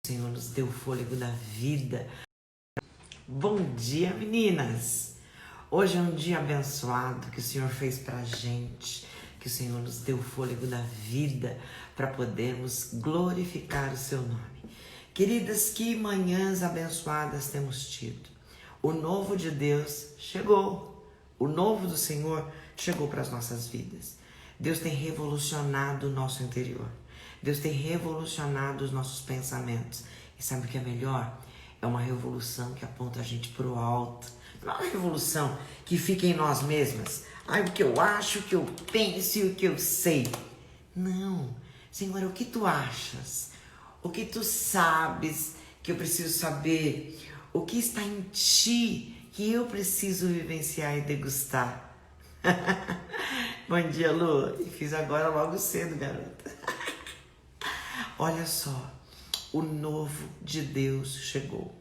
Senhor nos deu o fôlego da vida. Bom dia, meninas! Hoje é um dia abençoado que o Senhor fez pra gente, que o Senhor nos deu o fôlego da vida para podermos glorificar o seu nome. Queridas, que manhãs abençoadas temos tido. O novo de Deus chegou. O novo do Senhor chegou para as nossas vidas. Deus tem revolucionado o nosso interior. Deus tem revolucionado os nossos pensamentos. E sabe o que é melhor? É uma revolução que aponta a gente para o alto. Não é uma revolução que fica em nós mesmas. Ai, o que eu acho, o que eu penso e o que eu sei. Não. Senhor, o que tu achas? O que tu sabes que eu preciso saber? O que está em ti que eu preciso vivenciar e degustar? Bom dia, Lu. E fiz agora logo cedo, garota. Olha só, o novo de Deus chegou.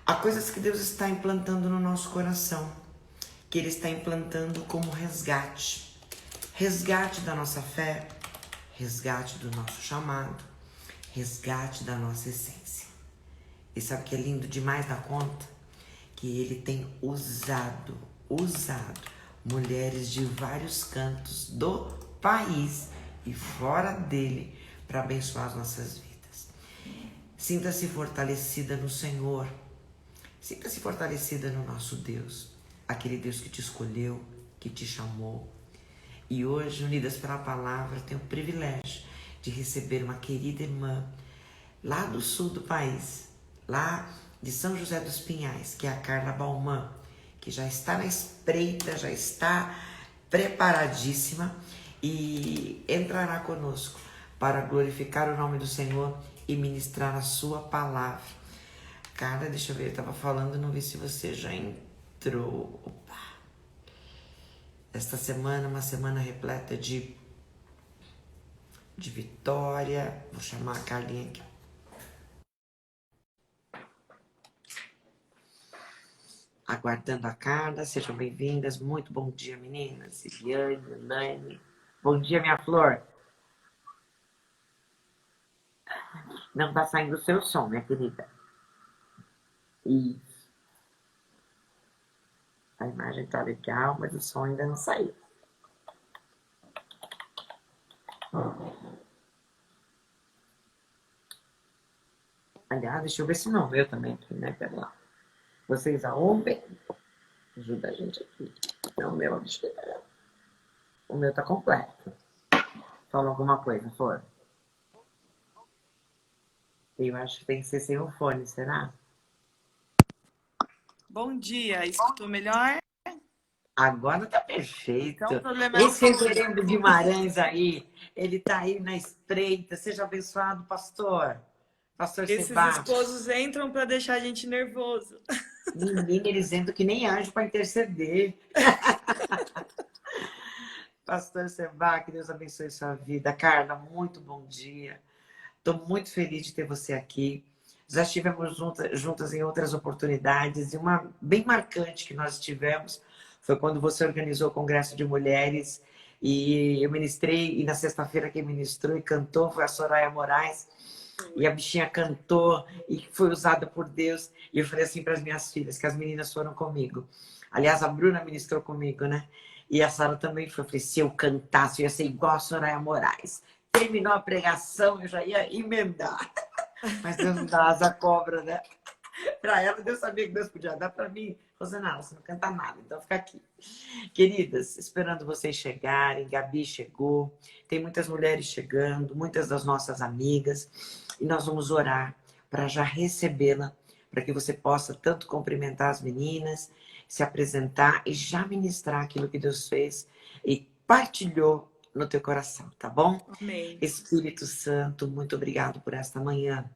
Há coisas que Deus está implantando no nosso coração, que Ele está implantando como resgate. Resgate da nossa fé, resgate do nosso chamado, resgate da nossa essência. E sabe o que é lindo demais da conta? Que Ele tem usado mulheres de vários cantos do país e fora dele para abençoar as nossas vidas. Sinta-se fortalecida no Senhor. Sinta-se fortalecida no nosso Deus. Aquele Deus que te escolheu, que te chamou. E hoje, unidas pela palavra, tenho o privilégio de receber uma querida irmã lá do sul do país, lá de São José dos Pinhais, que é a Carla Bauman, que já está na espreita, já está preparadíssima e entrará conosco para glorificar o nome do Senhor e ministrar a sua palavra. Cara, deixa eu ver, eu estava falando, não vi se você já entrou. Opa! Esta semana, uma semana repleta de vitória. Vou chamar a Carlinha aqui. Aguardando a Carla, sejam bem-vindas. Muito bom dia, meninas. Eliane, Elaine. Bom dia, minha flor. Não tá saindo o seu som, minha querida. Isso. A imagem tá legal, mas o som ainda não saiu. Aliás, deixa eu ver se não veio também aqui, né? Pera lá. Vocês ouvem? Ajuda a gente aqui. Não, o meu, deixa eu ver. O meu tá completo. Fala alguma coisa, Flor. Eu acho que tem que ser sem o fone, será? Bom dia, escutou melhor? Agora tá perfeito. Então, o problema Esse é reverendo Guimarães aí, ele tá aí na espreita. Seja abençoado, pastor. Pastor esses Sebastião. esposos entram para deixar a gente nervoso. Menina, eles entram que nem anjo para interceder. Pastor Sebastião, que Deus abençoe sua vida. Carla, muito bom dia. Estou muito feliz de ter você aqui. Já estivemos juntas em outras oportunidades e uma bem marcante que nós tivemos foi quando você organizou o Congresso de Mulheres e eu ministrei, e na sexta-feira quem ministrou e cantou foi a Soraya Moraes. E a bichinha cantou e foi usada por Deus. E eu falei assim para as minhas filhas, que as meninas foram comigo. Aliás, a Bruna ministrou comigo, né? E a Sara também foi. Eu falei, se eu cantasse, eu ia ser igual a Soraya Moraes. Terminou a pregação, eu já ia emendar. Mas Deus não dá asa à cobra, né? Para ela, Deus sabia que Deus podia dar. Para mim, Rosana, você não canta nada, então fica aqui. Queridas, esperando vocês chegarem, Gabi chegou, tem muitas mulheres chegando, muitas das nossas amigas, e nós vamos orar para já recebê-la, para que você possa tanto cumprimentar as meninas, se apresentar e já ministrar aquilo que Deus fez e partilhou no teu coração, tá bom? Amém. Espírito Santo, muito obrigado por esta manhã.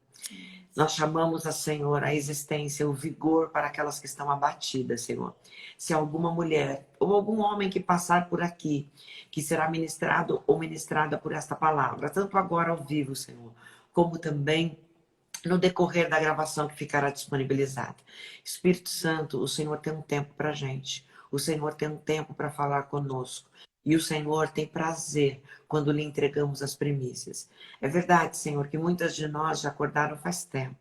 Nós chamamos a Senhor, a existência, o vigor para aquelas que estão abatidas, Senhor. Se alguma mulher ou algum homem que passar por aqui, que será ministrado ou ministrada por esta palavra, tanto agora ao vivo, Senhor, como também no decorrer da gravação que ficará disponibilizada. Espírito Santo, o Senhor tem um tempo para a gente. O Senhor tem um tempo para falar conosco. E o Senhor tem prazer quando lhe entregamos as primícias. É verdade, Senhor, que muitas de nós já acordaram faz tempo.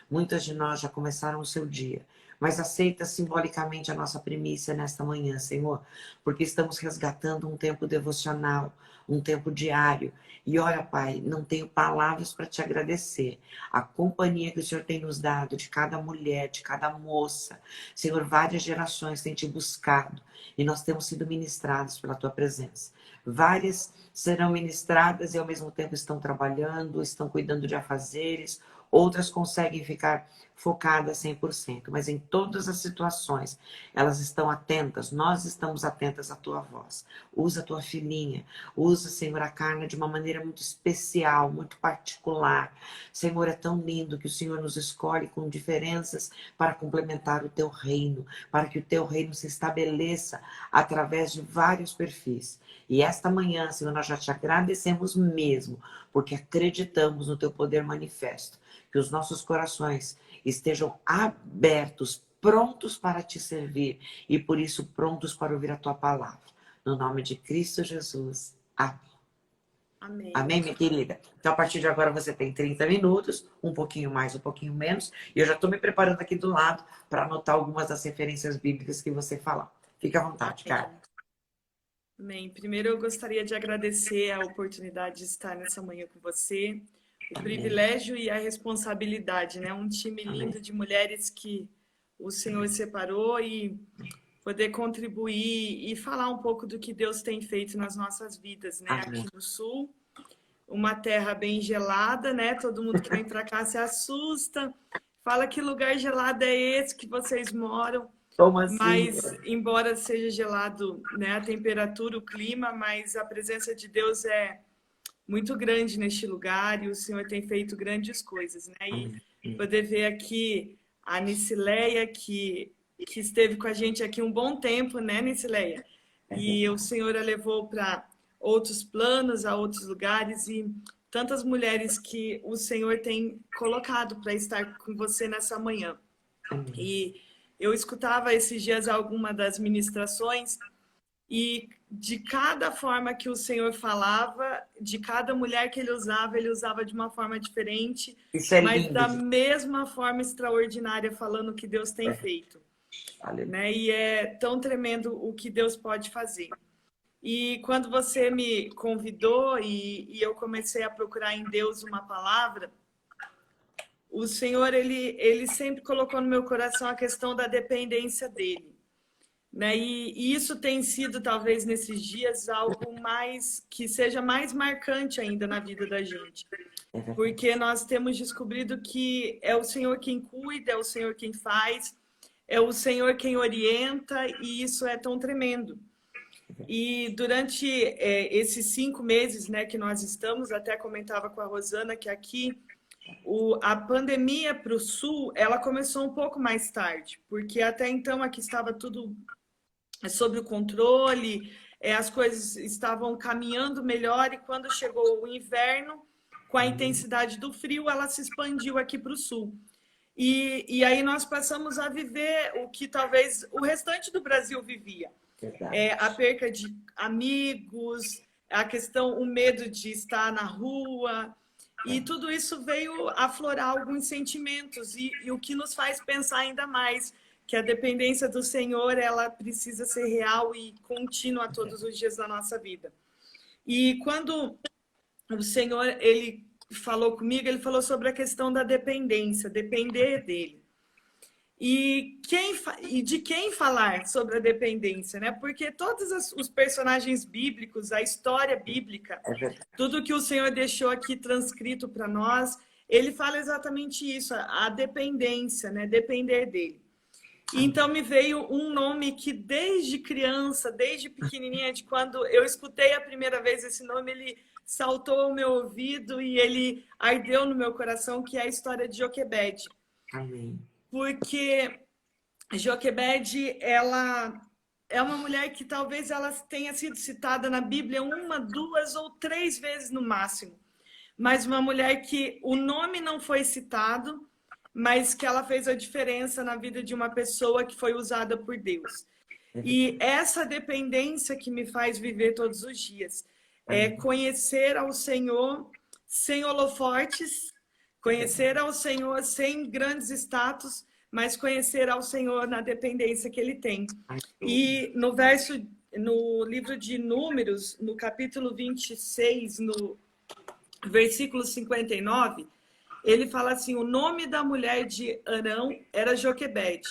Muitas de nós já começaram o seu dia. Mas aceita simbolicamente a nossa primícia nesta manhã, Senhor, porque estamos resgatando um tempo devocional, um tempo diário. E olha, Pai, não tenho palavras para te agradecer. A companhia que o Senhor tem nos dado, de cada mulher, de cada moça. Senhor, várias gerações têm te buscado e nós temos sido ministrados pela tua presença. Várias serão ministradas e ao mesmo tempo estão trabalhando, estão cuidando de afazeres, outras conseguem ficar focadas 100%, mas em todas as situações elas estão atentas, nós estamos atentas à tua voz. Usa a tua filhinha, usa, Senhor, a Carla de uma maneira muito especial, muito particular. Senhor, é tão lindo que o Senhor nos escolhe com diferenças para complementar o teu reino, para que o teu reino se estabeleça através de vários perfis. E esta manhã, Senhor, nós já te agradecemos mesmo, porque acreditamos no teu poder manifesto. Que os nossos corações estejam abertos, prontos para te servir e por isso prontos para ouvir a tua palavra. No nome de Cristo Jesus. Amém. Amém. Amém, minha querida? Então, a partir de agora, você tem 30 minutos, um pouquinho mais, um pouquinho menos. E eu já estou me preparando aqui do lado para anotar algumas das referências bíblicas que você falar. Fica à vontade, Carla. Amém. Primeiro, eu gostaria de agradecer a oportunidade de estar nessa manhã com você. O privilégio e a responsabilidade, né? Um time lindo de mulheres que o Senhor separou e poder contribuir e falar um pouco do que Deus tem feito nas nossas vidas, né? Aqui no Sul, uma terra bem gelada, né? Todo mundo que vem para cá se assusta, fala que lugar gelado é esse que vocês moram. Como assim? Mas, embora seja gelado, né, a temperatura, o clima, mas a presença de Deus é muito grande neste lugar e o Senhor tem feito grandes coisas, né? E poder ver aqui a Nicileia, que esteve com a gente aqui um bom tempo, né, Nicileia? E o Senhor a levou para outros planos, a outros lugares e tantas mulheres que o Senhor tem colocado para estar com você nessa manhã. E eu escutava esses dias alguma das ministrações e de cada forma que o Senhor falava, de cada mulher que ele usava de uma forma diferente, mas lindo, da mesma forma extraordinária, falando o que Deus tem feito. Né? E é tão tremendo o que Deus pode fazer. E quando você me convidou e eu comecei a procurar em Deus uma palavra, o Senhor, ele sempre colocou no meu coração a questão da dependência dele. Né? E isso tem sido, talvez, nesses dias, algo mais que seja mais marcante ainda na vida da gente. Porque nós temos descobrido que é o Senhor quem cuida, é o Senhor quem faz, é o Senhor quem orienta, e isso é tão tremendo. E durante esses 5 meses, né, que nós estamos, até comentava com a Rosana que aqui a pandemia para o Sul, ela começou um pouco mais tarde, porque até então aqui estava tudo sob o controle, as coisas estavam caminhando melhor e quando chegou o inverno, com a intensidade do frio, ela se expandiu aqui para o Sul. E aí nós passamos a viver o que talvez o restante do Brasil vivia. A perca de amigos, a questão, o medo de estar na rua, e tudo isso veio aflorar alguns sentimentos e o que nos faz pensar ainda mais que a dependência do Senhor, ela precisa ser real e contínua todos os dias da nossa vida. E quando o Senhor, ele falou comigo, ele falou sobre a questão da dependência, depender dele. E de quem falar sobre a dependência, né? Porque todos os personagens bíblicos, a história bíblica, tudo que o Senhor deixou aqui transcrito para nós, ele fala exatamente isso, a dependência, né? Depender dele. E então me veio um nome que desde criança, desde pequenininha, de quando eu escutei a primeira vez esse nome, ele saltou ao meu ouvido e ele ardeu no meu coração, que é a história de Joquebede. Amém. Porque Joquebede, ela é uma mulher que talvez ela tenha sido citada na Bíblia 1, 2 ou 3 vezes no máximo. Mas uma mulher que o nome não foi citado, mas que ela fez a diferença na vida de uma pessoa que foi usada por Deus. E essa dependência que me faz viver todos os dias. É conhecer ao Senhor sem holofotes, conhecer ao Senhor sem grandes status, mas conhecer ao Senhor na dependência que Ele tem. E no livro de Números, no capítulo 26, no versículo 59, ele fala assim: o nome da mulher de Arão era Joquebede,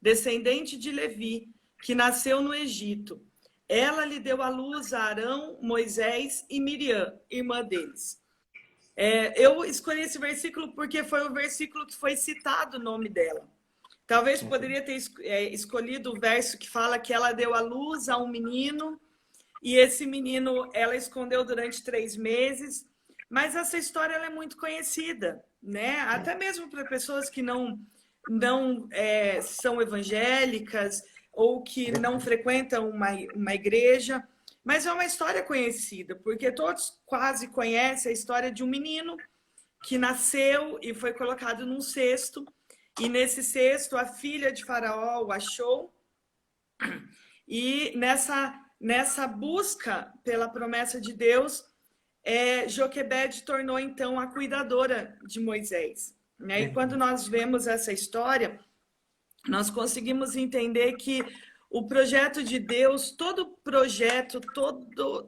descendente de Levi, que nasceu no Egito. Ela lhe deu à luz a Arão, Moisés e Miriam, irmã deles. Eu escolhi esse versículo porque foi o versículo que foi citado o nome dela. Talvez poderia ter escolhido o verso que fala que ela deu à luz a um menino, e esse menino ela escondeu durante 3 meses. Mas essa história ela é muito conhecida, né? Até mesmo para pessoas que não são evangélicas ou que não frequentam uma igreja. Mas é uma história conhecida, porque todos quase conhecem a história de um menino que nasceu e foi colocado num cesto. E nesse cesto, a filha de Faraó o achou. E nessa busca pela promessa de Deus, Joquebede tornou, então, a cuidadora de Moisés. Né? E quando nós vemos essa história, nós conseguimos entender que o projeto de Deus, todo projeto,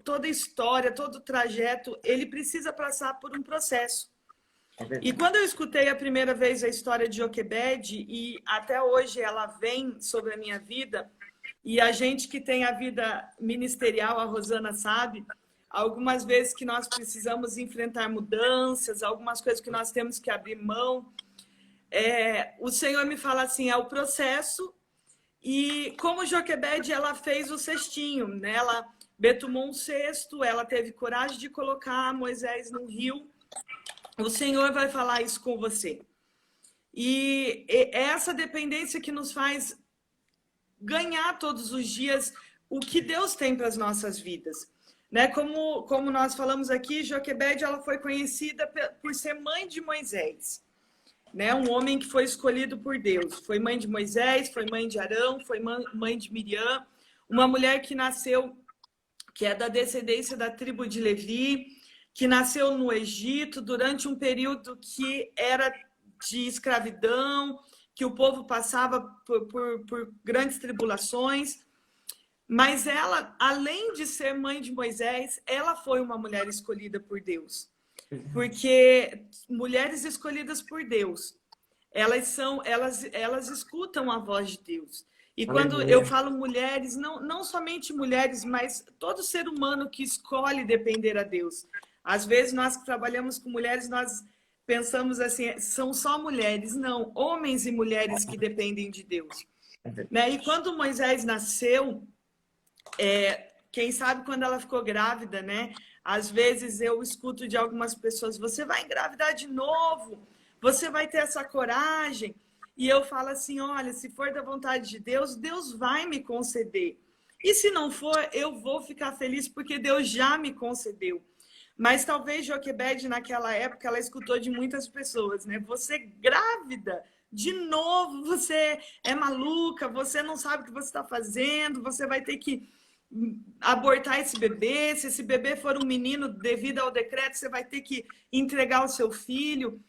toda história, todo trajeto, ele precisa passar por um processo. E quando eu escutei a primeira vez a história de Joquebede, e até hoje ela vem sobre a minha vida, e a gente que tem a vida ministerial, a Rosana sabe, algumas vezes que nós precisamos enfrentar mudanças, algumas coisas que nós temos que abrir mão. O Senhor me fala assim, é o processo. E como Joquebede, ela fez o cestinho, né? Ela betumou um cesto, ela teve coragem de colocar Moisés no rio. O Senhor vai falar isso com você. E é essa dependência que nos faz ganhar todos os dias o que Deus tem para as nossas vidas. Né? Como nós falamos aqui, Joquebede ela foi conhecida por ser mãe de Moisés. Né? Um homem que foi escolhido por Deus. Foi mãe de Moisés, foi mãe de Arão, foi mãe de Miriam. Uma mulher que nasceu, que é da descendência da tribo de Levi, que nasceu no Egito durante um período que era de escravidão, que o povo passava por grandes tribulações. Mas ela, além de ser mãe de Moisés, ela foi uma mulher escolhida por Deus. Porque mulheres escolhidas por Deus, elas escutam a voz de Deus. E quando eu falo mulheres, não somente mulheres, mas todo ser humano que escolhe depender a Deus. Às vezes nós que trabalhamos com mulheres, nós pensamos assim, são só mulheres. Não, homens e mulheres que dependem de Deus. Né? E quando Moisés nasceu, quem sabe quando ela ficou grávida, né? Às vezes eu escuto de algumas pessoas, você vai engravidar de novo, você vai ter essa coragem. E eu falo assim, olha, se for da vontade de Deus, Deus vai me conceder. E se não for, eu vou ficar feliz porque Deus já me concedeu. Mas talvez Joquebede, naquela época, ela escutou de muitas pessoas, né? Você grávida, de novo, você é maluca, você não sabe o que você está fazendo, você vai ter que abortar esse bebê, se esse bebê for um menino, devido ao decreto, você vai ter que entregar o seu filho.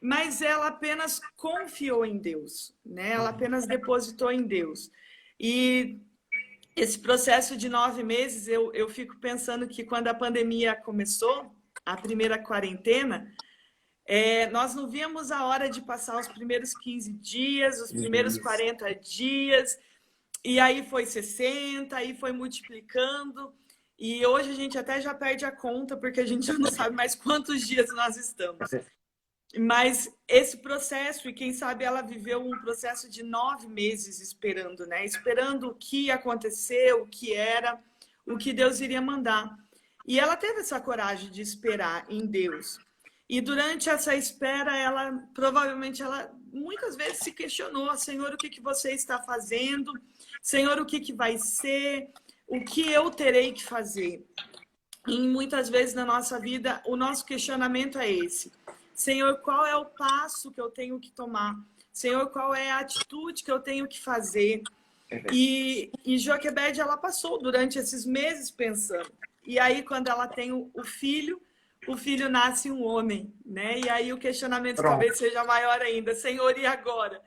Mas ela apenas confiou em Deus, né? Ela apenas depositou em Deus. E esse processo de 9 meses, eu fico pensando que quando a pandemia começou, a primeira quarentena, nós não víamos a hora de passar os primeiros 15 dias, os primeiros 40 dias, e aí foi 60, aí foi multiplicando, e hoje a gente até já perde a conta, porque a gente já não sabe mais quantos dias nós estamos. Mas esse processo, e quem sabe ela viveu um processo de 9 meses esperando, né? Esperando o que ia acontecer, o que era, o que Deus iria mandar. E ela teve essa coragem de esperar em Deus. E durante essa espera, provavelmente muitas vezes se questionou, Senhor, o que você está fazendo? Senhor, o que vai ser? O que eu terei que fazer? E muitas vezes na nossa vida, o nosso questionamento é esse. Senhor, qual é o passo que eu tenho que tomar? Senhor, qual é a atitude que eu tenho que fazer? E Joquebede, ela passou durante esses meses pensando. E aí, quando ela tem o filho nasce um homem, né? E aí o questionamento talvez seja maior ainda. Senhor, e agora?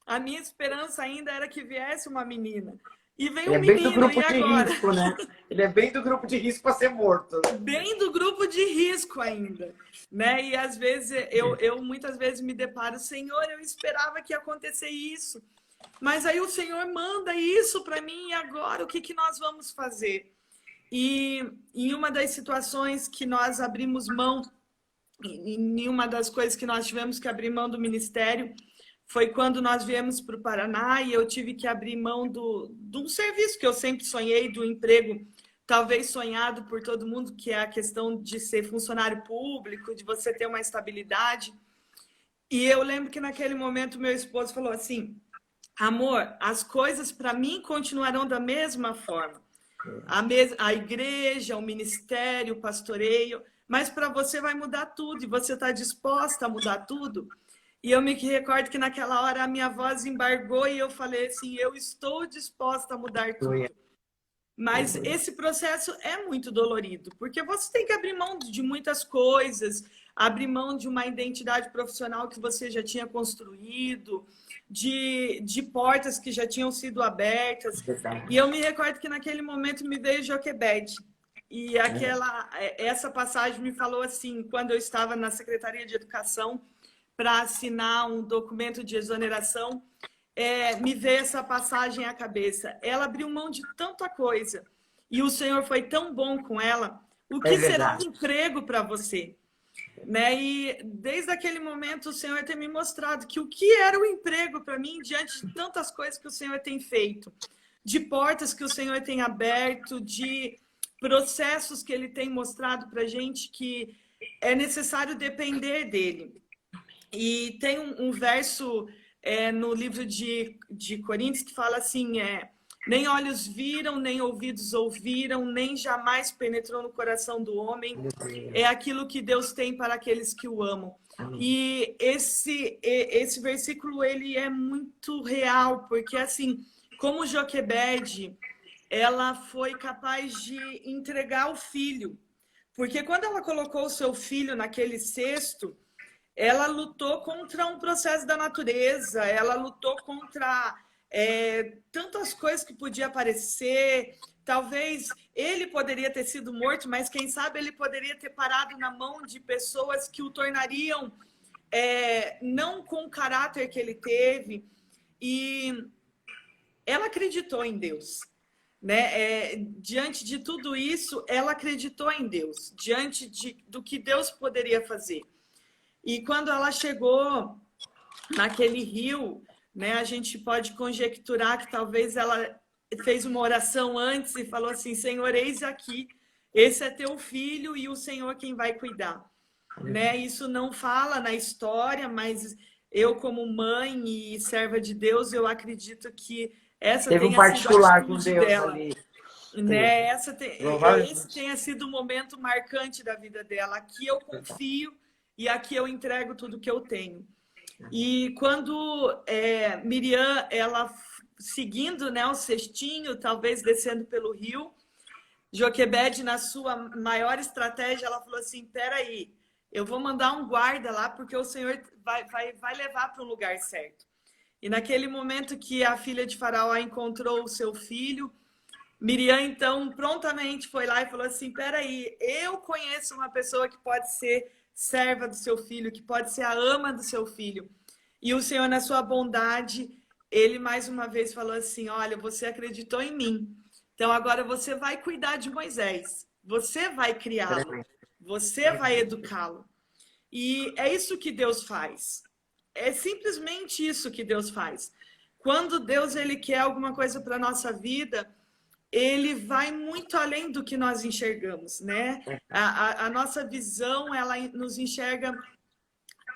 A minha esperança ainda era que viesse uma menina. E veio um menino, bem do grupo e agora? de risco, né? Ele é bem do grupo de risco para ser morto. Né? Bem do grupo de risco ainda, né? E às vezes, eu muitas vezes me deparo, Senhor, eu esperava que ia acontecer isso. Mas aí o Senhor manda isso para mim e agora o que nós vamos fazer? E em uma das situações que nós abrimos mão, em uma das coisas que nós tivemos que abrir mão do ministério, foi quando nós viemos para o Paraná e eu tive que abrir mão de um serviço que eu sempre sonhei, do emprego, talvez sonhado por todo mundo, que é a questão de ser funcionário público, de você ter uma estabilidade. E eu lembro que naquele momento meu esposo falou assim, amor, as coisas para mim continuarão da mesma forma. A igreja, o ministério, o pastoreio, mas para você vai mudar tudo e você está disposta a mudar tudo? E eu me recordo que naquela hora a minha voz embargou e eu falei assim, eu estou disposta a mudar tudo. Mas esse processo é muito dolorido, porque você tem que abrir mão de muitas coisas, abrir mão de uma identidade profissional que você já tinha construído, de portas que já tinham sido abertas. E eu me recordo que naquele momento me veio Joquebede. E essa passagem me falou assim, quando eu estava na Secretaria de Educação para assinar um documento de exoneração, me veio essa passagem à cabeça. Ela abriu mão de tanta coisa e o Senhor foi tão bom com ela. O que será um emprego para você? Né? E desde aquele momento o Senhor tem me mostrado que o que era o emprego para mim diante de tantas coisas que o Senhor tem feito, de portas que o Senhor tem aberto, de processos que Ele tem mostrado para a gente que é necessário depender dEle. E tem um verso no livro de Coríntios que fala assim, nem olhos viram, nem ouvidos ouviram, nem jamais penetrou no coração do homem. É aquilo que Deus tem para aqueles que o amam. E esse versículo ele é muito real, porque assim, como Joquebede, ela foi capaz de entregar o filho. Porque quando ela colocou o seu filho naquele cesto, ela lutou contra um processo da natureza, ela lutou contra tantas coisas que podia aparecer. Talvez ele poderia ter sido morto, mas quem sabe ele poderia ter parado na mão de pessoas que o tornariam não com o caráter que ele teve. E ela acreditou em Deus. Né? Diante de tudo isso, ela acreditou em Deus, diante do que Deus poderia fazer. E quando ela chegou naquele rio, né, a gente pode conjecturar que talvez ela fez uma oração antes e falou assim, Senhor, eis aqui, esse é teu filho e o Senhor quem vai cuidar. Né? Isso não fala na história, mas eu como mãe e serva de Deus, eu acredito que essa teve um particular com Deus dela. Ali. Né? Esse tenha sido o momento marcante da vida dela. Aqui eu confio e aqui eu entrego tudo que eu tenho. E quando Miriam, ela seguindo, né, o cestinho, talvez descendo pelo rio, Joquebede, na sua maior estratégia, ela falou assim, peraí, eu vou mandar um guarda lá, porque o Senhor vai levar para o lugar certo. E naquele momento que a filha de Faraó encontrou o seu filho, Miriam, então, prontamente foi lá e falou assim, peraí, eu conheço uma pessoa que pode ser serva do seu filho, que pode ser a ama do seu filho. E o Senhor, na sua bondade, ele mais uma vez falou assim, olha, você acreditou em mim, então agora você vai cuidar de Moisés, você vai criá-lo, você vai educá-lo. E é isso que Deus faz. É simplesmente isso que Deus faz. Quando Deus ele quer alguma coisa para a nossa vida, ele vai muito além do que nós enxergamos, né? A nossa visão, ela nos enxerga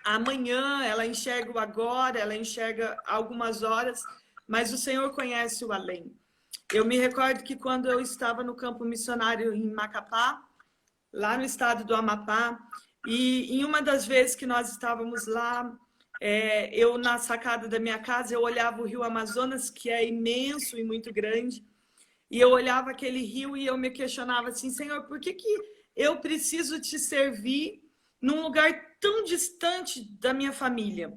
amanhã, ela enxerga o agora, ela enxerga algumas horas, mas o Senhor conhece o além. Eu me recordo que quando eu estava no campo missionário em Macapá, lá no estado do Amapá, e em uma das vezes que nós estávamos lá, Eu, na sacada da minha casa, eu olhava o rio Amazonas, que é imenso e muito grande, e eu olhava aquele rio e eu me questionava assim, Senhor, por que eu preciso te servir num lugar tão distante da minha família?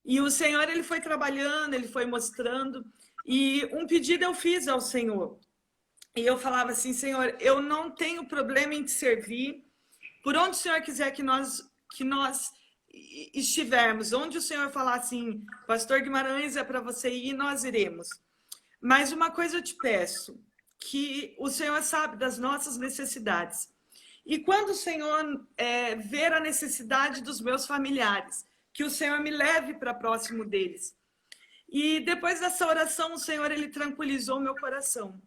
E o Senhor, ele foi trabalhando, ele foi mostrando, e um pedido eu fiz ao Senhor. E eu falava assim, Senhor, eu não tenho problema em te servir, por onde o Senhor quiser que nós estivermos, onde o Senhor falar assim, Pastor Guimarães, é para você ir, nós iremos. Mas uma coisa eu te peço, que o Senhor sabe das nossas necessidades. E quando o Senhor ver a necessidade dos meus familiares, que o Senhor me leve para próximo deles. E depois dessa oração, o Senhor, ele tranquilizou meu coração.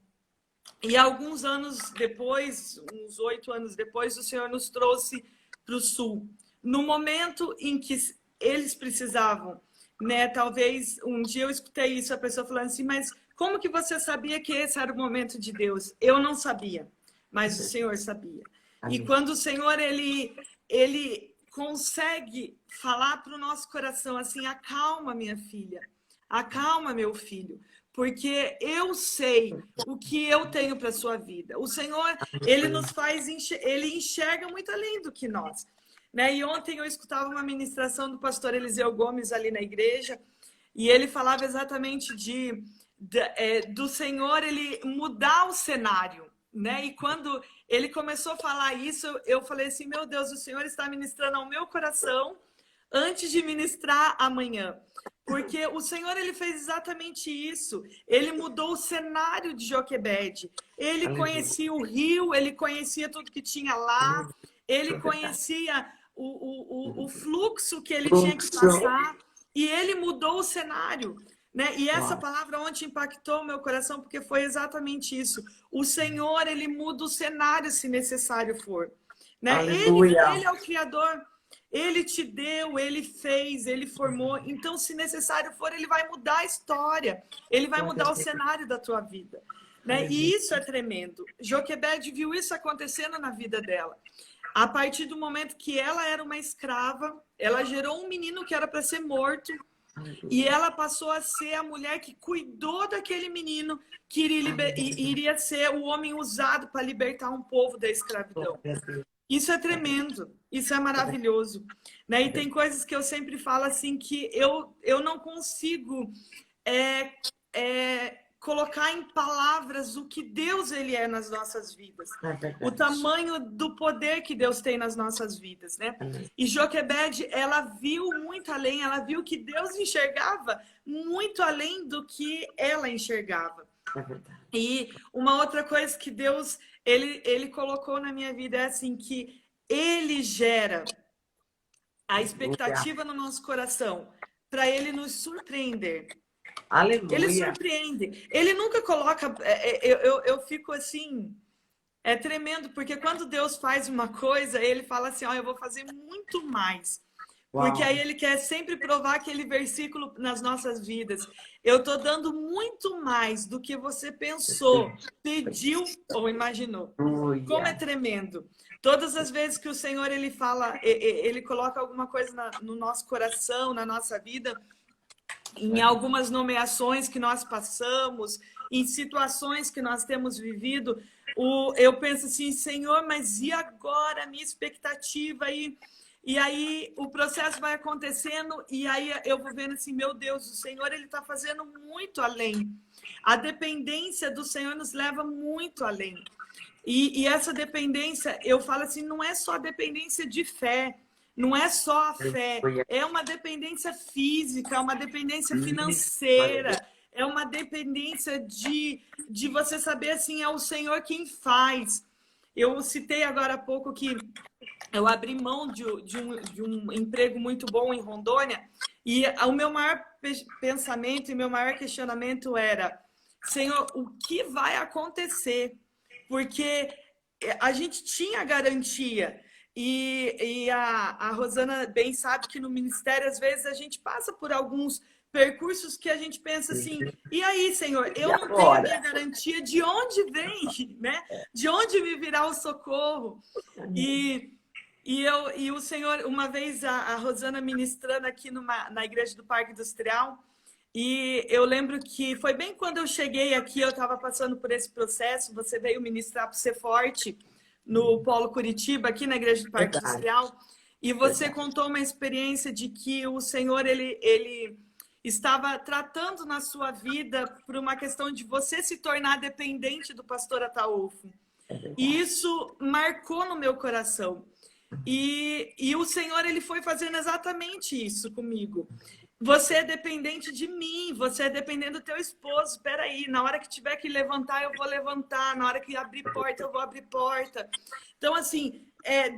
E alguns anos depois, uns 8 anos depois, o Senhor nos trouxe para o Sul. No momento em que eles precisavam, né? Talvez um dia eu escutei isso, a pessoa falando assim, mas como que você sabia que esse era o momento de Deus? Eu não sabia, mas o Senhor sabia. Amém. E quando o Senhor, ele consegue falar para o nosso coração assim, acalma minha filha, acalma meu filho, porque eu sei o que eu tenho para a sua vida. O Senhor, ele nos faz, ele enxerga muito além do que nós. Né? E ontem eu escutava uma ministração do pastor Eliseu Gomes ali na igreja, e ele falava exatamente do Senhor, ele mudar o cenário. Né? E quando ele começou a falar isso, eu falei assim, meu Deus, o Senhor está ministrando ao meu coração antes de ministrar amanhã. Porque o Senhor, ele fez exatamente isso. Ele mudou o cenário de Joquebede. Ele conhecia o rio, ele conhecia tudo que tinha lá, ele conhecia o fluxo que ele tinha que passar, e ele mudou o cenário. Né? E essa palavra ontem impactou o meu coração, porque foi exatamente isso. O Senhor, ele muda o cenário se necessário for. Né? Ele é o Criador. Ele te deu, ele fez, ele formou. Então, se necessário for, ele vai mudar a história. Ele vai mudar o cenário da tua vida. Né? E isso é tremendo. Joquebede viu isso acontecendo na vida dela. A partir do momento que ela era uma escrava, ela gerou um menino que era para ser morto. E ela passou a ser a mulher que cuidou daquele menino que iria ser o homem usado para libertar um povo da escravidão. Isso é tremendo, isso é maravilhoso. Né? E tem coisas que eu sempre falo assim que eu não consigo colocar em palavras o que Deus ele é nas nossas vidas. O tamanho do poder que Deus tem nas nossas vidas. Né? E Joquebede, ela viu muito além, ela viu que Deus enxergava muito além do que ela enxergava. E uma outra coisa que Deus ele colocou na minha vida é assim, que ele gera a expectativa no nosso coração para ele nos surpreender. Aleluia. Ele surpreende. Ele nunca coloca... Eu fico assim... É tremendo, porque quando Deus faz uma coisa, ele fala assim, eu vou fazer muito mais. Uau. Porque aí ele quer sempre provar aquele versículo nas nossas vidas. Eu estou dando muito mais do que você pensou, pediu ou imaginou. Como é tremendo. Todas as vezes que o Senhor ele fala, ele coloca alguma coisa no nosso coração, na nossa vida, em algumas nomeações que nós passamos, em situações que nós temos vivido, eu penso assim, Senhor, mas e agora a minha expectativa aí? E aí o processo vai acontecendo e aí eu vou vendo assim, meu Deus, o Senhor ele está fazendo muito além. A dependência do Senhor nos leva muito além. E essa dependência, eu falo assim, não é só dependência de fé, não é só a fé, é uma dependência física, é uma dependência financeira, é uma dependência de você saber assim, é o Senhor quem faz. Eu citei agora há pouco que eu abri mão de um emprego muito bom em Rondônia e o meu maior pensamento e meu maior questionamento era, Senhor, o que vai acontecer? Porque a gente tinha garantia e a Rosana bem sabe que no ministério às vezes a gente passa por alguns percursos que a gente pensa assim, e aí, Senhor, eu não tenho a minha garantia de onde vem, né? De onde me virá o socorro? E o Senhor, uma vez a Rosana ministrando aqui na igreja do Parque Industrial, e eu lembro que foi bem quando eu cheguei aqui, eu estava passando por esse processo, você veio ministrar para Ser Forte no Polo Curitiba, aqui na igreja do Parque Industrial, e você contou uma experiência de que o Senhor, ele estava tratando na sua vida por uma questão de você se tornar dependente do pastor Ataúfo. E isso marcou no meu coração. E o Senhor, ele foi fazendo exatamente isso comigo. Você é dependente de mim, você é dependente do teu esposo. Espera aí, na hora que tiver que levantar, eu vou levantar. Na hora que abrir porta, eu vou abrir porta. Então, assim,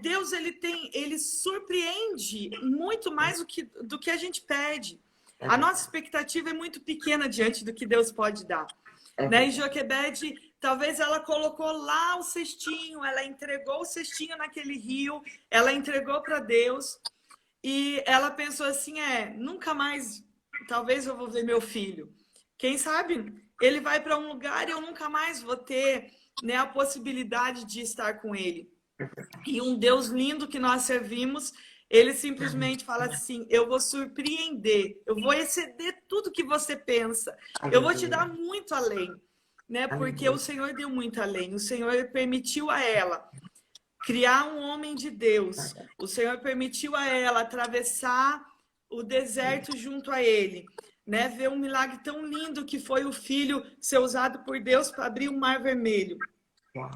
Deus, ele surpreende muito mais do que a gente pede. A nossa expectativa é muito pequena diante do que Deus pode dar. Né? E Joquebede, talvez ela colocou lá o cestinho, ela entregou o cestinho naquele rio, ela entregou para Deus. E ela pensou assim, nunca mais, talvez eu vou ver meu filho. Quem sabe ele vai para um lugar e eu nunca mais vou ter, né, a possibilidade de estar com ele. E um Deus lindo que nós servimos, ele simplesmente fala assim, eu vou surpreender, eu vou exceder tudo que você pensa, eu vou te dar muito além, né? Porque o Senhor deu muito além, o Senhor permitiu a ela criar um homem de Deus. O Senhor permitiu a ela atravessar o deserto junto a ele, né? Ver um milagre tão lindo que foi o filho ser usado por Deus para abrir o Mar Vermelho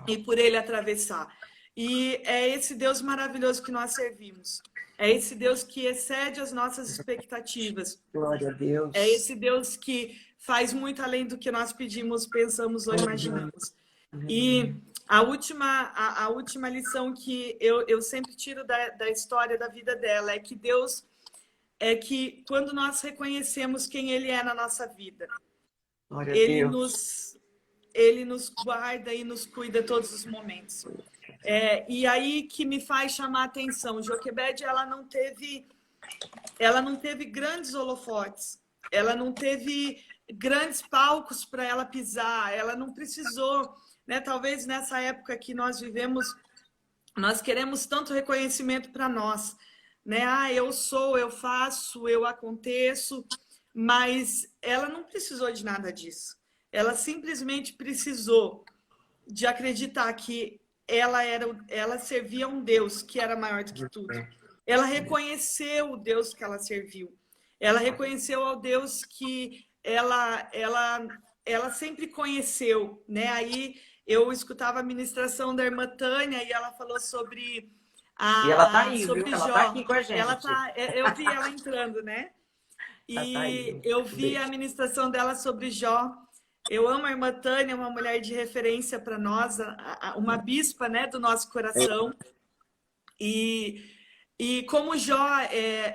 e por ele atravessar. E é esse Deus maravilhoso que nós servimos. É esse Deus que excede as nossas expectativas. Glória a Deus. É esse Deus que faz muito além do que nós pedimos, pensamos ou imaginamos. E a última lição que eu sempre tiro da história da vida dela é que Deus é que quando nós reconhecemos quem Ele é na nossa vida, Ele nos guarda e nos cuida todos os momentos. E aí que me faz chamar a atenção, Joquebede, ela não teve grandes holofotes, ela não teve grandes palcos para ela pisar, ela não precisou, né? Talvez nessa época que nós vivemos, nós queremos tanto reconhecimento para nós, né? Eu sou, eu faço, eu aconteço, mas ela não precisou de nada disso. Ela simplesmente precisou de acreditar que ela servia a um Deus que era maior do que tudo. Ela reconheceu o Deus que ela serviu. Ela reconheceu ao Deus que ela sempre conheceu, né? Aí eu escutava a ministração da irmã Tânia e ela falou sobre e ela tá aí, sobre viu? Jó. Ela tá aqui com a gente. Eu vi ela entrando, né? E eu vi a ministração dela sobre Jó. Eu amo a irmã Tânia, uma mulher de referência para nós, uma bispa, né, do nosso coração. E como Jó,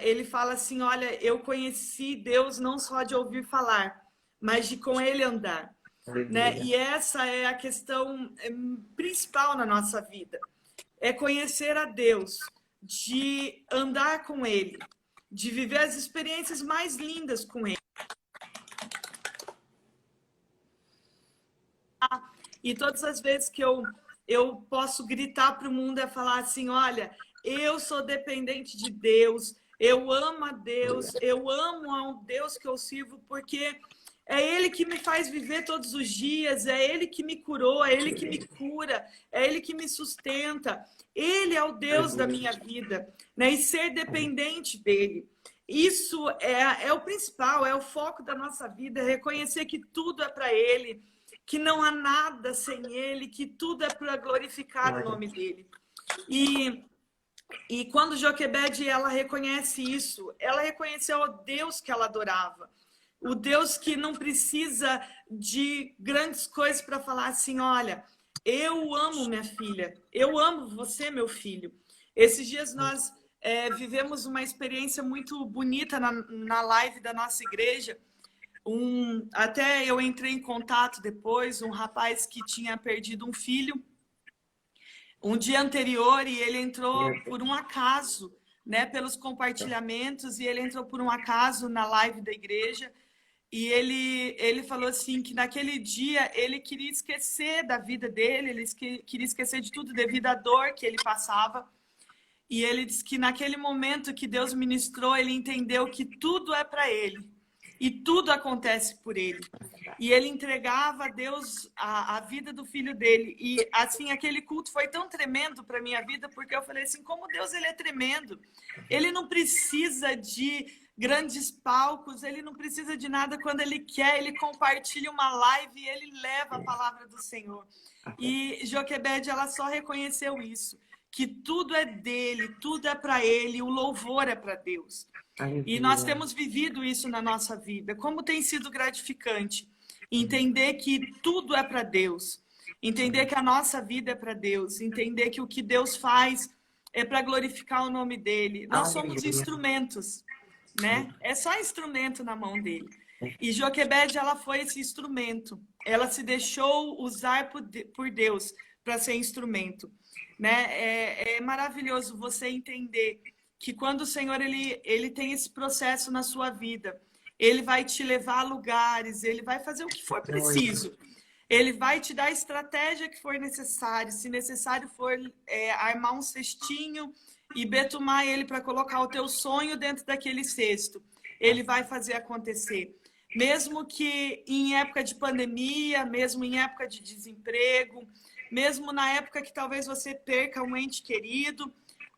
ele fala assim, olha, eu conheci Deus não só de ouvir falar, mas de com Ele andar. Né? E essa é a questão principal na nossa vida. É conhecer a Deus, de andar com Ele, de viver as experiências mais lindas com Ele. E todas as vezes que eu posso gritar para o mundo é falar assim, olha, eu sou dependente de Deus, eu amo a Deus, eu amo ao Deus que eu sirvo, porque é Ele que me faz viver todos os dias, é Ele que me curou, é Ele que me cura, é Ele que me sustenta. Ele é o Deus da minha vida, né? E ser dependente dEle. Isso é o principal, é o foco da nossa vida, é reconhecer que tudo é para Ele, que não há nada sem Ele, que tudo é para glorificar o nome dEle. E quando Joquebede, ela reconhece isso, ela reconheceu o Deus que ela adorava. O Deus que não precisa de grandes coisas para falar assim, olha, eu amo minha filha, eu amo você, meu filho. Esses dias nós vivemos uma experiência muito bonita na live da nossa igreja. Até eu entrei em contato depois, um rapaz que tinha perdido um filho um dia anterior e ele entrou por um acaso, né, pelos compartilhamentos, e ele entrou por um acaso na live da igreja. E ele falou assim que naquele dia ele queria esquecer da vida dele, ele queria esquecer de tudo devido à dor que ele passava. E ele diz que naquele momento que Deus ministrou, ele entendeu que tudo é para ele. E tudo acontece por ele. E ele entregava a Deus a vida do filho dele. E assim, aquele culto foi tão tremendo para minha vida, porque eu falei assim, como Deus ele é tremendo. Ele não precisa de grandes palcos, ele não precisa de nada. Quando ele quer, ele compartilha uma live e ele leva a palavra do Senhor. E Joquebede, ela só reconheceu isso, que tudo é dele, tudo é para ele, o louvor é para Deus. E nós temos vivido isso na nossa vida. Como tem sido gratificante entender que tudo é para Deus, entender que a nossa vida é para Deus, entender que o que Deus faz é para glorificar o nome dele. Nós somos instrumentos, né? É só instrumento na mão dele. E Joquebede, ela foi esse instrumento. Ela se deixou usar por Deus para ser instrumento, né? É maravilhoso você entender que quando o Senhor ele tem esse processo na sua vida, ele vai te levar a lugares, ele vai fazer o que for preciso. Ele vai te dar a estratégia que for necessário. Se necessário for armar um cestinho e betumar ele para colocar o teu sonho dentro daquele cesto, ele vai fazer acontecer. Mesmo que em época de pandemia, mesmo em época de desemprego, mesmo na época que talvez você perca um ente querido,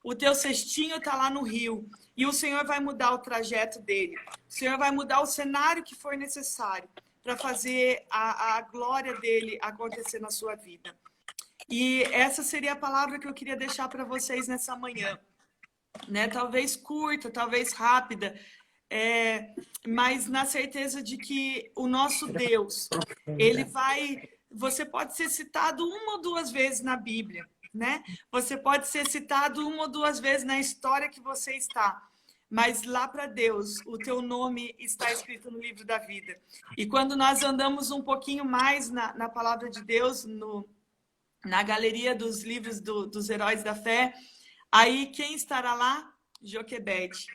o teu cestinho está lá no rio e o Senhor vai mudar o trajeto dele. O Senhor vai mudar o cenário que for necessário para fazer a glória dele acontecer na sua vida. E essa seria a palavra que eu queria deixar para vocês nessa manhã, né? Talvez curta, talvez rápida, mas na certeza de que o nosso Deus, ele vai... Você pode ser citado 1 ou 2 vezes na Bíblia, né? Você pode ser citado 1 ou 2 vezes na história que você está, mas lá para Deus, o teu nome está escrito no livro da vida. E quando nós andamos um pouquinho mais na palavra de Deus, na galeria dos livros dos heróis da fé, aí quem estará lá? Joquebede,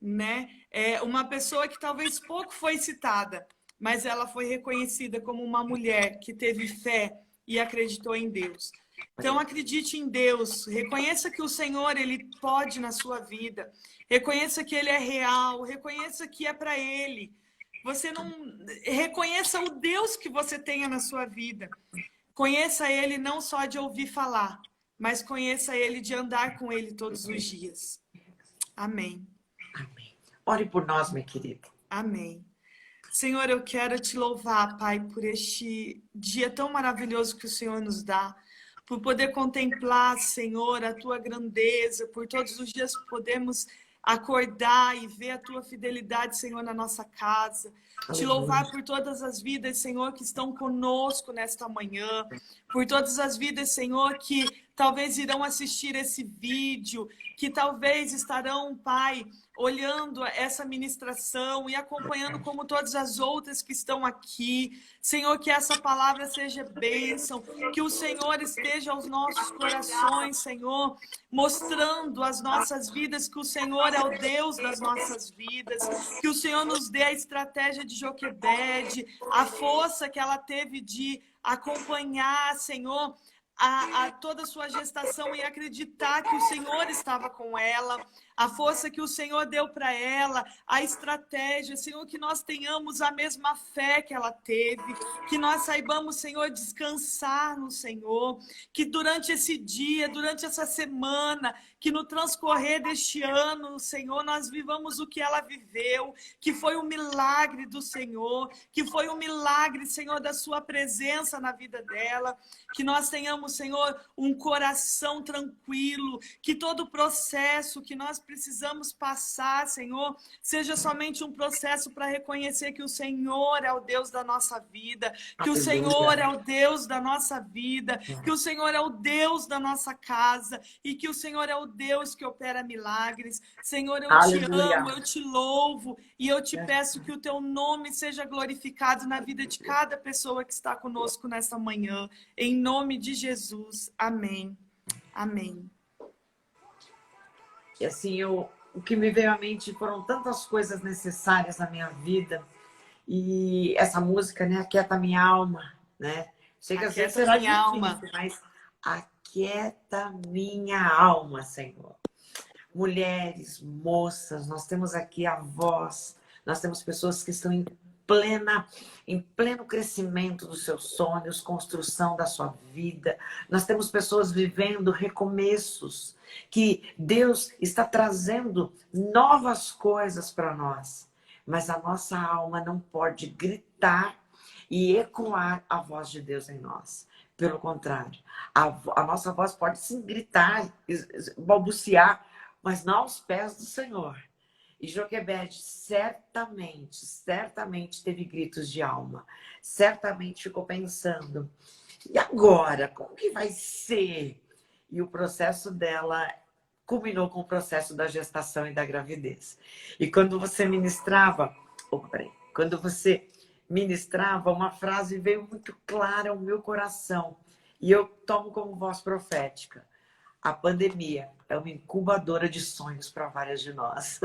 né? É uma pessoa que talvez pouco foi citada, mas ela foi reconhecida como uma mulher que teve fé e acreditou em Deus. Então, acredite em Deus, reconheça que o Senhor, ele pode na sua vida, reconheça que ele é real, reconheça que é para ele. Você não reconheça o Deus que você tenha na sua vida. Conheça ele não só de ouvir falar, mas conheça ele de andar com ele todos os dias. Amém. Amém. Ore por nós, minha querida. Amém. Senhor, eu quero te louvar, Pai, por este dia tão maravilhoso que o Senhor nos dá, por poder contemplar, Senhor, a tua grandeza, por todos os dias podermos acordar e ver a tua fidelidade, Senhor, na nossa casa. Te louvar por todas as vidas, Senhor, que estão conosco nesta manhã, por todas as vidas, Senhor, que talvez irão assistir esse vídeo, que talvez estarão, Pai, olhando essa ministração e acompanhando como todas as outras que estão aqui. Senhor, que essa palavra seja bênção, que o Senhor esteja aos nossos corações, Senhor, mostrando as nossas vidas que o Senhor é o Deus das nossas vidas, que o Senhor nos dê a estratégia de Joquebede, a força que ela teve de acompanhar, Senhor, a toda a sua gestação e acreditar que o Senhor estava com ela, a força que o Senhor deu para ela, a estratégia, Senhor, que nós tenhamos a mesma fé que ela teve, que nós saibamos, Senhor, descansar no Senhor, que durante esse dia, durante essa semana, que no transcorrer deste ano, Senhor, nós vivamos o que ela viveu, que foi um milagre do Senhor, que foi um milagre, Senhor, da sua presença na vida dela, que nós tenhamos, Senhor, um coração tranquilo, que todo o processo que nós precisamos passar, Senhor, seja somente um processo para reconhecer que o Senhor é o Deus da nossa vida, que o Senhor é o Deus da nossa vida, que o Senhor é o Deus da nossa casa e que o Senhor é o Deus que opera milagres. Senhor, eu te amo, eu te louvo e eu te peço que o teu nome seja glorificado na vida de cada pessoa que está conosco nesta manhã. Em nome de Jesus. Amém. Amém. E assim, o que me veio à mente foram tantas coisas necessárias na minha vida. E essa música, né? Aquieta minha alma, né? Sei que às vezes será difícil, mas aquieta minha alma, Senhor. mulheres, moças, nós temos aqui avós, nós temos pessoas que estão em pleno crescimento dos seus sonhos, construção da sua vida. Nós temos pessoas vivendo recomeços, que Deus está trazendo novas coisas para nós. Mas a nossa alma não pode gritar e ecoar a voz de Deus em nós. Pelo contrário, a nossa voz pode sim gritar, balbuciar, mas não aos pés do Senhor. E Joquebede certamente teve gritos de alma. Certamente ficou pensando, e agora? Como que vai ser? E o processo dela culminou com o processo da gestação e da gravidez. E quando você ministrava, uma frase veio muito clara ao meu coração. E eu tomo como voz profética. A pandemia é uma incubadora de sonhos para várias de nós.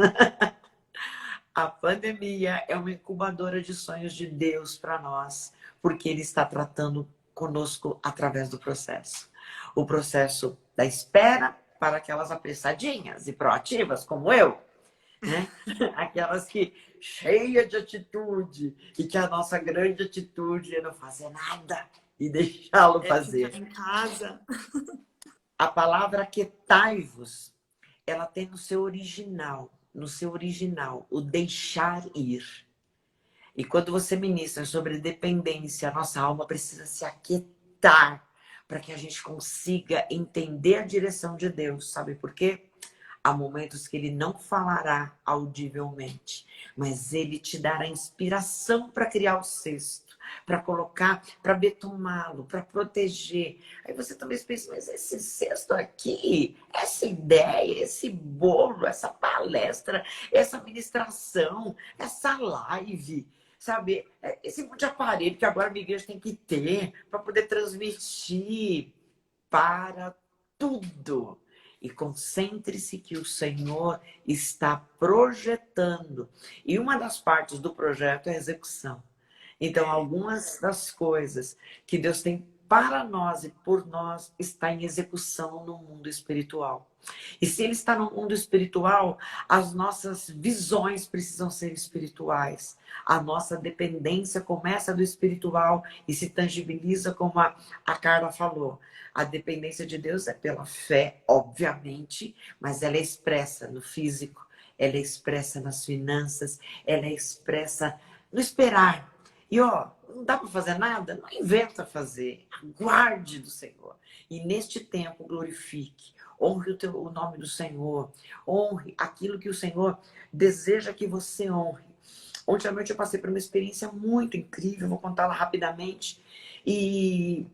A pandemia é uma incubadora de sonhos de Deus para nós, porque Ele está tratando conosco através do processo. O processo da espera para aquelas apressadinhas e proativas como eu, né? Aquelas que cheia de atitude, e que a nossa grande atitude é não fazer nada e deixá-lo fazer. Ficar em casa. A palavra aquietai-vos, ela tem no seu original, o deixar ir. E quando você ministra sobre dependência, a nossa alma precisa se aquietar para que a gente consiga entender a direção de Deus. Sabe por quê? Há momentos que Ele não falará audivelmente, mas Ele te dará inspiração para criar o cesto, para colocar, para betumá-lo, para proteger. Aí você talvez pense, mas esse cesto aqui, essa ideia, esse bolo, essa palestra, essa ministração, essa live, sabe? Esse monte de aparelho que agora a minha igreja tem que ter para poder transmitir para tudo. E concentre-se que o Senhor está projetando. E uma das partes do projeto é a execução. Então, algumas das coisas que Deus tem para nós e por nós está em execução no mundo espiritual. E se Ele está no mundo espiritual, as nossas visões precisam ser espirituais. A nossa dependência começa do espiritual e se tangibiliza, como a Carla falou. A dependência de Deus é pela fé, obviamente, mas ela é expressa no físico, ela é expressa nas finanças, ela é expressa no esperar. E não dá para fazer nada? Não inventa fazer. Aguarde do Senhor. E neste tempo glorifique. Honre o nome do Senhor. Honre aquilo que o Senhor deseja que você honre. Ontem à noite eu passei por uma experiência muito incrível. Vou contá-la rapidamente. E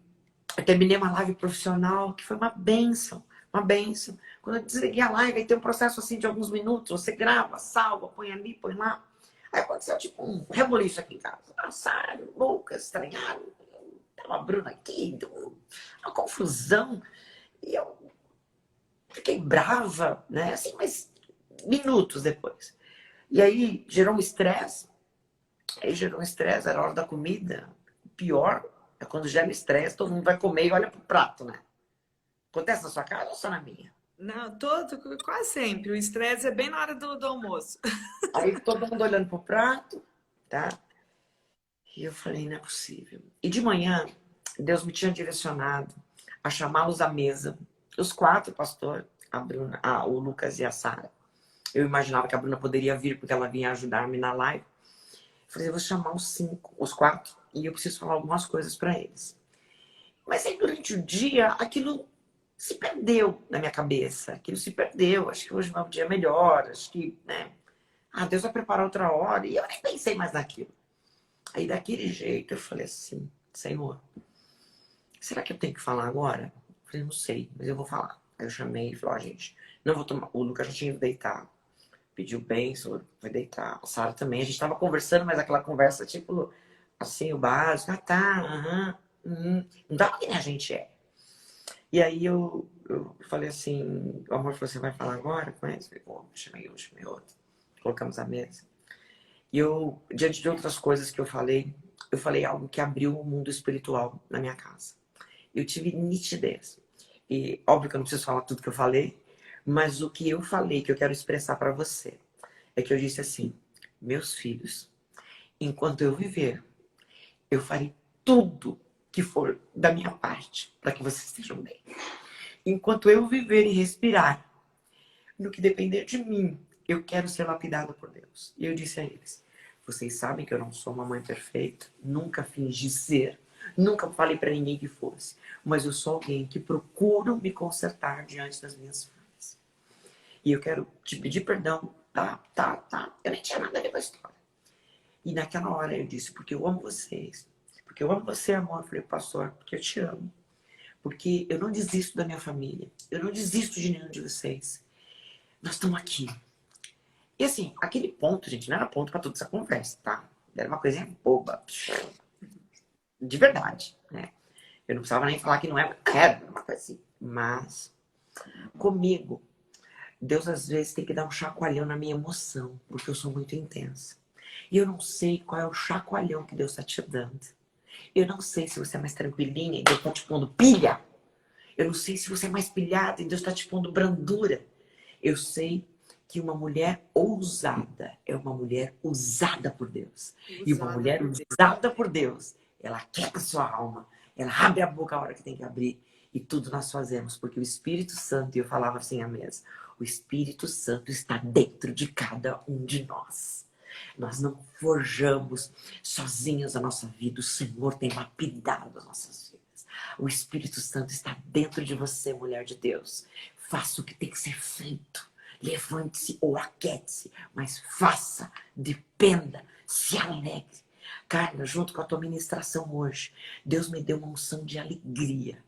eu terminei uma live profissional que foi uma bênção. Uma bênção. Quando eu desliguei a live, aí tem um processo assim de alguns minutos. Você grava, salva, põe ali, põe lá. Aí aconteceu tipo um reboliço aqui em casa. Sara, Lucas, estranharam. Tava a Bruna aqui, deu uma confusão. E eu fiquei brava, né? Assim, mas minutos depois. E aí gerou um estresse. Era a hora da comida. O pior é quando gera estresse, todo mundo vai comer e olha pro prato, né? Acontece na sua casa ou só na minha? Não, quase sempre. O estresse é bem na hora do almoço. Aí todo mundo olhando pro prato, tá? E eu falei, não é possível. E de manhã, Deus me tinha direcionado a chamá-los à mesa. Os 4, pastor, a Bruna, o Lucas e a Sara. Eu imaginava que a Bruna poderia vir porque ela vinha ajudar-me na live. Eu falei, eu vou chamar os 4, e eu preciso falar algumas coisas para eles. Mas aí durante o dia, aquilo se perdeu na minha cabeça. Aquilo se perdeu. Acho que hoje vai um dia melhor. Acho que, né? Deus vai preparar outra hora. E eu nem pensei mais naquilo. Aí daquele jeito eu falei assim, Senhor, será que eu tenho que falar agora? Eu falei, não sei, mas eu vou falar. Aí eu chamei e falei, gente, não vou tomar. O Lucas já tinha ido deitar. Pediu bênção, foi deitar. A Sara também. A gente tava conversando, mas aquela conversa, tipo, assim, o básico. Não tava que nem a gente é. E aí eu falei assim, o amor falou, você vai falar agora com eles? Eu falei, chamei outro. Colocamos a mesa. E eu, diante de outras coisas que eu falei algo que abriu o mundo espiritual na minha casa. Eu tive nitidez. E óbvio que eu não preciso falar tudo que eu falei, Mas o que eu falei, que eu quero expressar para você, é que eu disse assim: meus filhos, enquanto eu viver, eu farei tudo que for da minha parte para que vocês estejam bem. Enquanto eu viver e respirar, no que depender de mim, eu quero ser lapidada por Deus. E eu disse a eles: vocês sabem que eu não sou uma mãe perfeita, nunca fingi ser, nunca falei para ninguém que fosse, mas eu sou alguém que procuro me consertar diante das minhas falhas. E eu quero te pedir perdão, tá. Eu nem tinha nada a ver com a história. E naquela hora eu disse: porque eu amo vocês, porque eu amo você, amor. Eu falei: pastor, porque eu te amo, porque eu não desisto da minha família, eu não desisto de nenhum de vocês. Nós estamos aqui. E assim, aquele ponto, gente, não era ponto para toda essa conversa, tá? Era uma coisinha boba. De verdade, né? Eu não precisava nem falar que não era uma coisa assim. Mas, comigo, Deus às vezes tem que dar um chacoalhão na minha emoção, porque eu sou muito intensa. E eu não sei qual é o chacoalhão que Deus está te dando. Eu não sei se você é mais tranquilinha e Deus está te pondo pilha. Eu não sei se você é mais pilhada e Deus está te pondo brandura. Eu sei que uma mulher ousada é uma mulher usada por Deus. E uma mulher usada por Deus, ela quieta a sua alma. Ela abre a boca a hora que tem que abrir. E tudo nós fazemos, porque o Espírito Santo, e eu falava assim à mesa, o Espírito Santo está dentro de cada um de nós. Nós não forjamos sozinhos a nossa vida. O Senhor tem lapidado as nossas vidas. O Espírito Santo está dentro de você, mulher de Deus. Faça o que tem que ser feito. Levante-se ou aquete-se, mas faça, dependa, se alegre. Carla, junto com a tua ministração hoje, Deus me deu uma unção de alegria.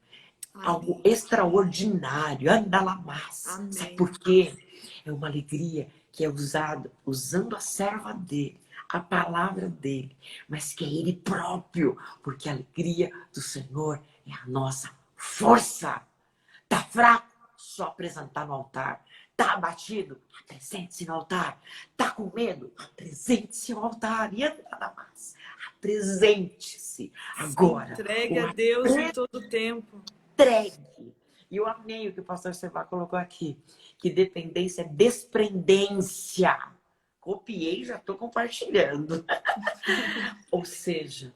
Amém. Algo extraordinário. Andalamás. Sabe por quê? É uma alegria que é usada, usando a serva dele, a palavra dele, mas que é ele próprio, porque a alegria do Senhor é a nossa força. Tá fraco? Só apresentar no altar. Tá abatido? Apresente-se no altar. Tá com medo? Apresente-se ao altar. E nada mais. Apresente-se agora. Entregue a Deus em todo o tempo. Entregue. E eu amei o que o pastor Sevá colocou aqui. Que dependência é desprendência. Copiei e já estou compartilhando. Ou seja,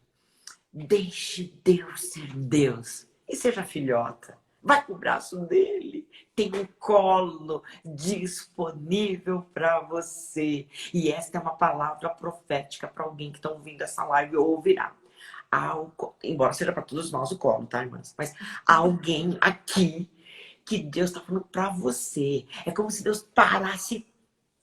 deixe Deus ser Deus. E seja filhota. Vai pro braço dele. Tem um colo disponível para você. E esta é uma palavra profética para alguém que está ouvindo essa live ou ouvirá. Embora seja para todos nós o colo, tá, irmãs? Mas há alguém aqui que Deus está falando para você. É como se Deus parasse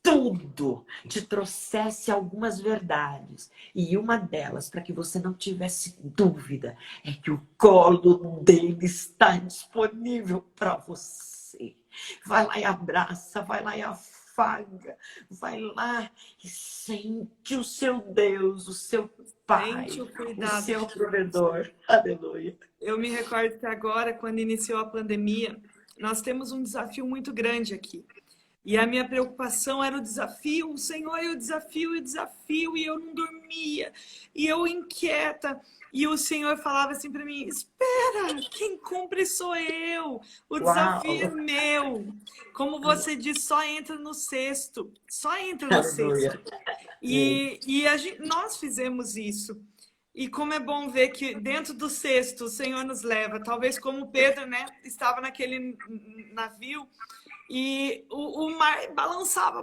tudo, te trouxesse algumas verdades. E uma delas, para que você não tivesse dúvida, é que o colo dele está disponível para você. Vai lá e abraça, vai lá e afaga, vai lá e sente o seu Deus, o seu Pai, o seu provedor. Aleluia. Eu me recordo que agora, quando iniciou a pandemia, nós temos um desafio muito grande aqui. E a minha preocupação era o desafio, o Senhor, e o desafio, e eu não dormia, e eu inquieta. E o Senhor falava assim para mim: espera, quem cumpre sou eu, o desafio é meu. Como você diz, só entra no cesto, só entra no cesto. E nós fizemos isso. E como é bom ver que dentro do cesto o Senhor nos leva, talvez como Pedro, né, estava naquele navio, e o mar balançava,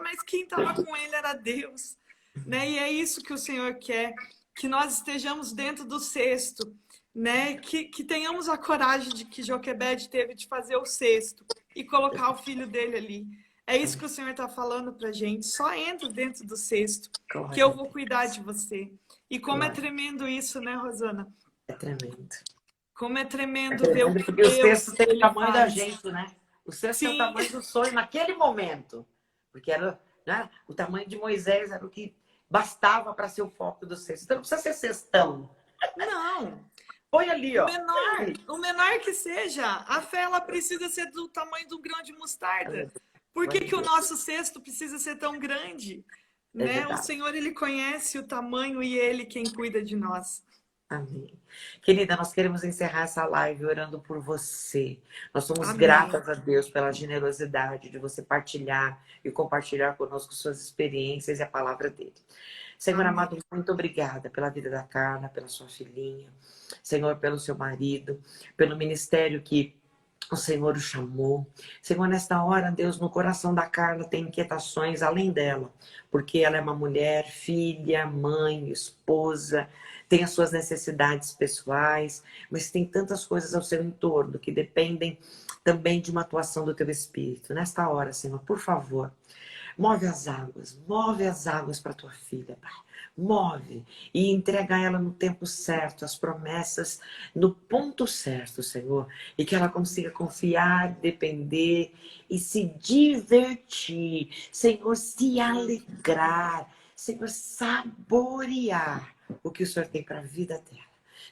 mas quem estava com ele era Deus, né? E é isso que o Senhor quer, que nós estejamos dentro do cesto, né? Que tenhamos a coragem de que Joquebede teve de fazer o cesto e colocar o filho dele ali. É isso que o Senhor está falando pra gente. Só entra dentro do cesto, que eu vou cuidar de você. E como é tremendo isso, né, Rosana? É tremendo. Como é tremendo ver o que porque o cesto tem o tamanho da gente, né? O cesto é o tamanho do sonho naquele momento. Porque era, né, o tamanho de Moisés era o que bastava para ser o foco do cesto. Então não precisa ser cestão. Não. Põe ali, ó. O menor que seja, a fé ela precisa ser do tamanho de um grão de mostarda. Por que o nosso cesto precisa ser tão grande? Né? O Senhor, ele conhece o tamanho e ele quem cuida de nós. Amém. Querida, nós queremos encerrar essa live orando por você. Nós somos Amém. gratas a Deus pela generosidade de você partilhar e compartilhar conosco suas experiências e a palavra dele. Senhor Amém. amado, muito obrigada pela vida da Carla, pela sua filhinha. Senhor, pelo seu marido, pelo ministério que o Senhor o chamou. Senhor, nesta hora, Deus, no coração da Carla tem inquietações além dela, porque ela é uma mulher, filha, mãe, esposa, tem as suas necessidades pessoais, mas tem tantas coisas ao seu entorno que dependem também de uma atuação do teu Espírito. Nesta hora, Senhor, por favor, move as águas para tua filha, Pai. Move e entrega a ela no tempo certo, as promessas no ponto certo, Senhor. E que ela consiga confiar, depender e se divertir. Senhor, se alegrar. Senhor, saborear o que o Senhor tem para a vida dela.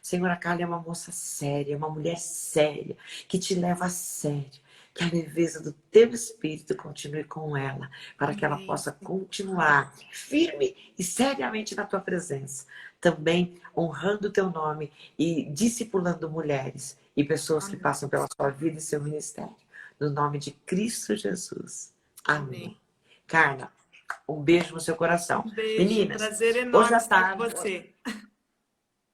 Senhor, a Carla é uma moça séria, uma mulher séria, que te leva a sério. Que a leveza do teu Espírito continue com ela, para que ela Amém. possa continuar firme e seriamente na tua presença. Também honrando o teu nome e discipulando mulheres e pessoas que Amém. passam pela sua vida e seu ministério. No nome de Cristo Jesus. Amém. Amém. Carla, um beijo no seu coração. Um beijo, Meninas, prazer hoje enorme à estar com tarde, você.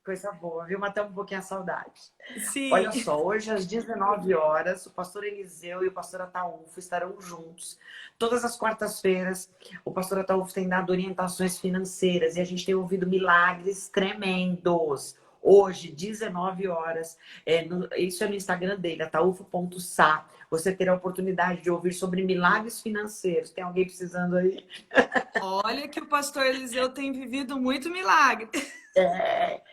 coisa boa, viu? Matei um pouquinho a saudade. Sim. Olha só, hoje às 19 horas, o pastor Eliseu e o pastor Ataúfo estarão juntos. Todas as quartas-feiras, o pastor Ataúfo tem dado orientações financeiras e a gente tem ouvido milagres tremendos. Hoje, 19 horas, isso é no Instagram dele, ataúfo.sa. Você terá a oportunidade de ouvir sobre milagres financeiros. Tem alguém precisando aí? Olha que o pastor Eliseu tem vivido muito milagre.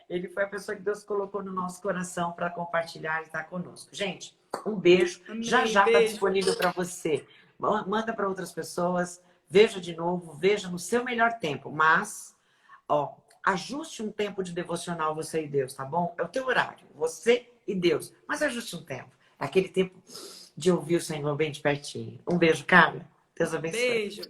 Ele foi a pessoa que Deus colocou no nosso coração para compartilhar e estar conosco. Gente, um beijo. Amém, Já está beijo. disponível para você. Manda para outras pessoas. Veja de novo, veja no seu melhor tempo. Mas, ajuste um tempo de devocional você e Deus, tá bom? É o teu horário, você e Deus. Mas ajuste um tempo. Aquele tempo de ouvir o Senhor bem de pertinho. Um beijo, Carla. Deus abençoe. Beijo.